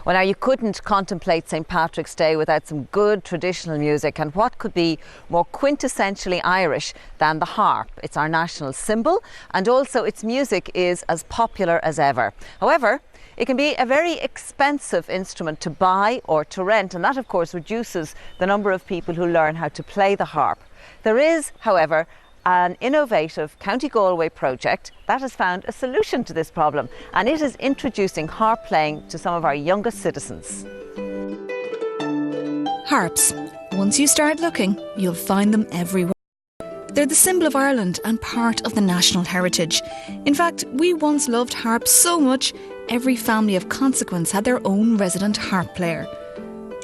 Well, now you couldn't contemplate St. Patrick's Day without some good traditional music, and what could be more quintessentially Irish than the harp? It's our national symbol, and also its music is as popular as ever. However, it can be a very expensive instrument to buy or to rent, and that of course reduces the number of people who learn how to play the harp. There is, however, an innovative County Galway project that has found a solution to this problem, and it is introducing harp playing to some of our youngest citizens. Harps. Once you start looking, you'll find them everywhere. They're the symbol of Ireland and part of the national heritage. In fact, we once loved harps so much, every family of consequence had their own resident harp player.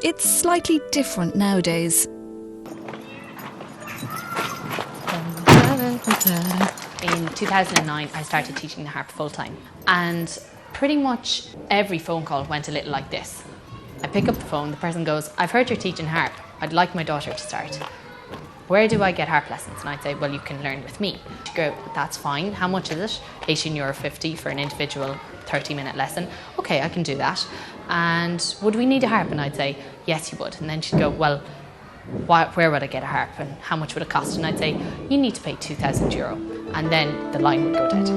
It's slightly different nowadays. In 2009, I started teaching the harp full-time, and pretty much every phone call went a little like this. I pick up the phone, the person goes, "I've heard you're teaching harp. I'd like my daughter to start. Where do I get harp lessons?" And I'd say, "Well, you can learn with me." She'd go, "That's fine. How much is it?" €18.50 for an individual 30-minute lesson. "Okay, I can do that. And would we need a harp?" And I'd say, "Yes, you would." And then she'd go, "Well, where would I get a harp and how much would it cost?" And I'd say, "You need to pay €2,000. And then the line would go dead.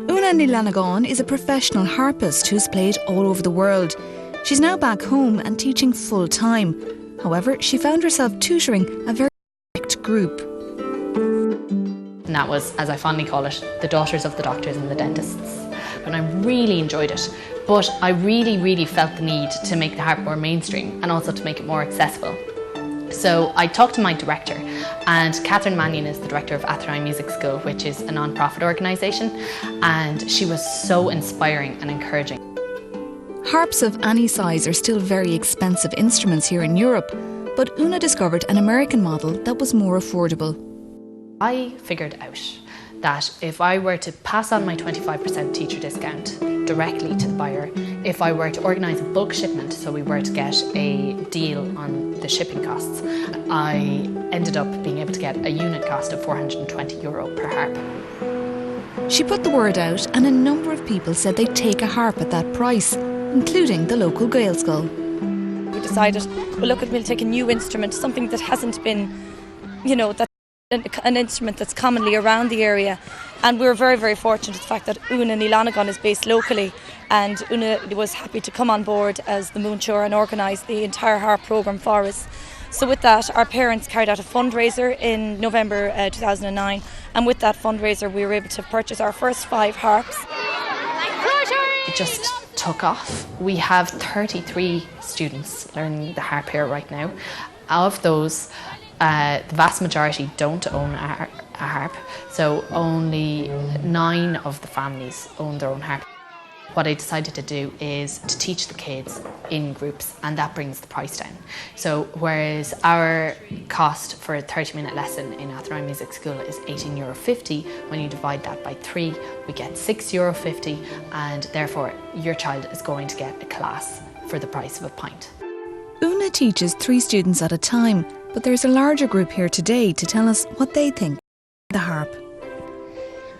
Úna Ní Fhlannagáin is a professional harpist who's played all over the world. She's now back home and teaching full time. However, she found herself tutoring a very select group. And that was, as I fondly call it, the daughters of the doctors and the dentists. And I really enjoyed it. But I really felt the need to make the harp more mainstream and also to make it more accessible. So I talked to my director, and Catherine Mannion is the director of Athenry Music School, which is a non-profit organisation, and she was so inspiring and encouraging. Harps of any size are still very expensive instruments here in Europe, but Una discovered an American model that was more affordable. I figured out that if I were to pass on my 25% teacher discount directly to the buyer, if I were to organise a bulk shipment, so we were to get a deal on the shipping costs, I ended up being able to get a unit cost of €420 per harp. She put the word out, and a number of people said they'd take a harp at that price, including the local Gaelscoil. We decided, well, look, we'll take a new instrument, something that hasn't been, that's an instrument that's commonly around the area. And we were very fortunate to the fact that Úna Ní Fhlannagáin is based locally, and Una was happy to come on board as the Moonshore and organise the entire harp programme for us. So with that, our parents carried out a fundraiser in November 2009, and with that fundraiser we were able to purchase our first 5 harps. It just took off. We have 33 students learning the harp here right now. Of those, the vast majority don't own a harp, so only 9 of the families own their own harp. What I decided to do is to teach the kids in groups, and that brings the price down. So whereas our cost for a 30-minute lesson in Athenry Music School is €18.50, when you divide that by 3, we get €6.50, and therefore your child is going to get a class for the price of a pint. Una teaches 3 students at a time, but there's a larger group here today to tell us what they think of the harp.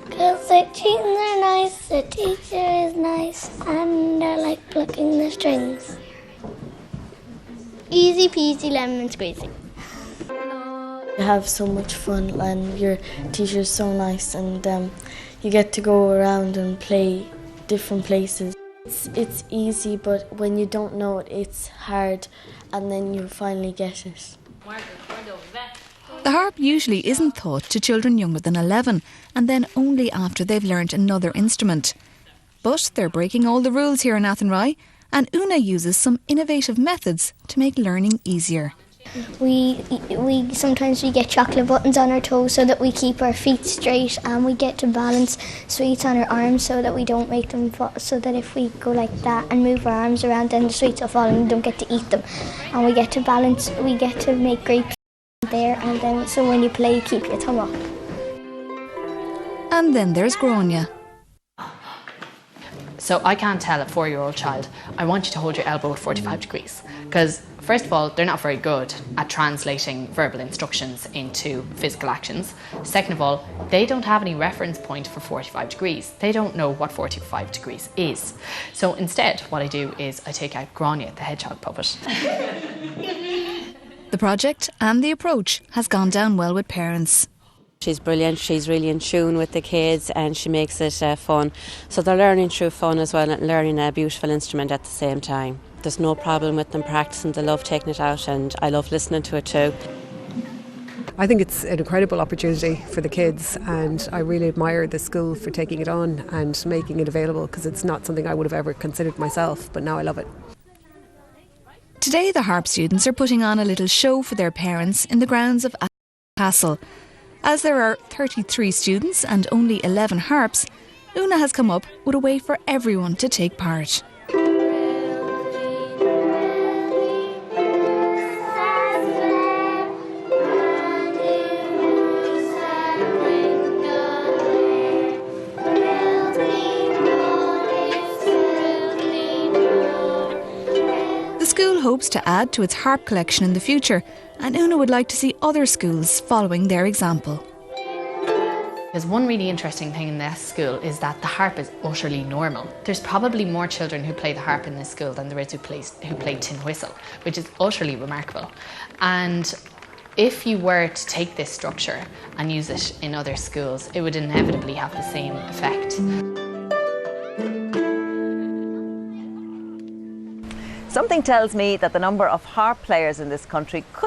Because the tunes are nice, the teacher is nice, and I like plucking the strings. Easy peasy lemon squeezy. You have so much fun, and your teacher's so nice, and you get to go around and play different places. It's easy, but when you don't know it, it's hard, and then you finally get it. The harp usually isn't taught to children younger than 11, and then only after they've learnt another instrument. But they're breaking all the rules here in Athenry, and Una uses some innovative methods to make learning easier. We sometimes get chocolate buttons on our toes so that we keep our feet straight, and we get to balance sweets on our arms so that we don't make them fall, so that if we go like that and move our arms around, then the sweets will fall and we don't get to eat them. And we get to balance, we get to make grapes there, and then so when you play you keep your thumb up. And then there's Grania. So I can't tell a 4-year-old child, "I want you to hold your elbow at 45 degrees, because First of all, they're not very good at translating verbal instructions into physical actions. Second of all, they don't have any reference point for 45 degrees. They don't know what 45 degrees is. So instead, what I do is I take out Grania, the hedgehog puppet. The project and the approach has gone down well with parents. She's brilliant, she's really in tune with the kids and she makes it fun. So they're learning through fun as well and learning a beautiful instrument at the same time. There's no problem with them practicing, they love taking it out and I love listening to it too. I think it's an incredible opportunity for the kids and I really admire the school for taking it on and making it available because it's not something I would have ever considered myself, but now I love it. Today the harp students are putting on a little show for their parents in the grounds of Athenry Castle. As there are 33 students and only 11 harps, Una has come up with a way for everyone to take part. The school hopes to add to its harp collection in the future, and Una would like to see other schools following their example. There's one really interesting thing in this school is that the harp is utterly normal. There's probably more children who play the harp in this school than there is who play tin whistle, which is utterly remarkable. And if you were to take this structure and use it in other schools, it would inevitably have the same effect. Something tells me that the number of harp players in this country could